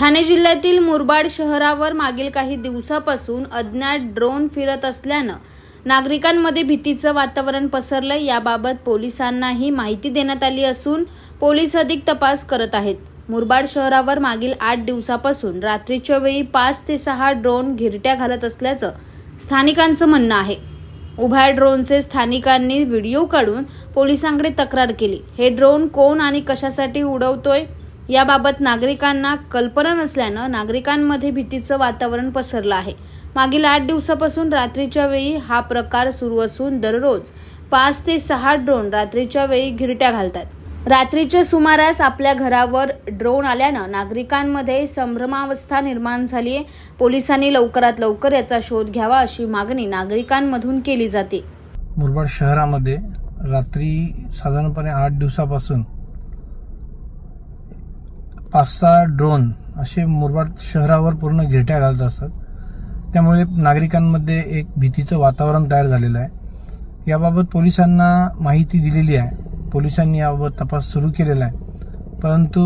ठाणे जिल्ह्यातील मुरबाड शहरावर मागील काही दिवसापासून अज्ञात ड्रोन फिरत असल्यानं नागरिकांमध्ये भीतीचं वातावरण पसरलंय। याबाबत पोलिसांनाही माहिती देण्यात आली असून पोलीस अधिक तपास करत आहेत। मुरबाड शहरावर मागील 8 दिवसापासून रात्रीच्या वेळी 5 ते 6 ड्रोन घिरट्या घालत असल्याचं स्थानिकांचं म्हणणं आहे। उभ्या ड्रोनचे स्थानिकांनी व्हिडिओ काढून पोलिसांकडे तक्रार केली। हे ड्रोन कोण आणि कशासाठी उडवतोय याबाबत नागरिकांना कल्पना नसल्यानं नागरिकांमध्ये भीतीचं वातावरण पसरलं आहे। मागील 8 दिवसापासून रात्रीच्या वेळी हा प्रकार सुरू असून दररोज 5 ते 6 ड्रोन रात्रीच्या वेळी घिरट्या घालतात। रात्रीच्या सुमारास आपल्या घरावर ड्रोन आल्यानं नागरिकांमध्ये संभ्रमावस्था निर्माण झाली आहे। पोलिसांनी लवकरात लवकर याचा शोध घ्यावा अशी मागणी नागरिकांमधून केली जाते। मुरबाड शहरामध्ये रात्री साधारणपणे 8 दिवसापासून 5-6 ड्रोन असे मुरबाड शहरावर पूर्ण घिरट्या घालत असतात। त्यामुळे नागरिकांमध्ये एक भीतीचं वातावरण तयार झालेलं आहे। याबाबत पोलिसांना माहिती दिलेली आहे। पोलिसांनी याबाबत तपास सुरू केलेला आहे, परंतु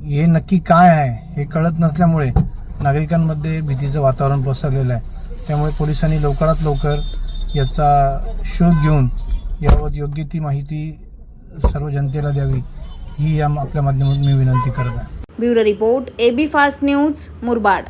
हे नक्की काय आहे हे कळत नसल्यामुळे नागरिकांमध्ये भीतीचं वातावरण पसरलेलं आहे। त्यामुळे पोलिसांनी लवकरात लवकर याचा शोध घेऊन याबाबत योग्य ती माहिती सर्व जनतेला द्यावी ही आपल्या माध्यमातून मी विनंती करत आहे। Bureau report AB fast news Murbad.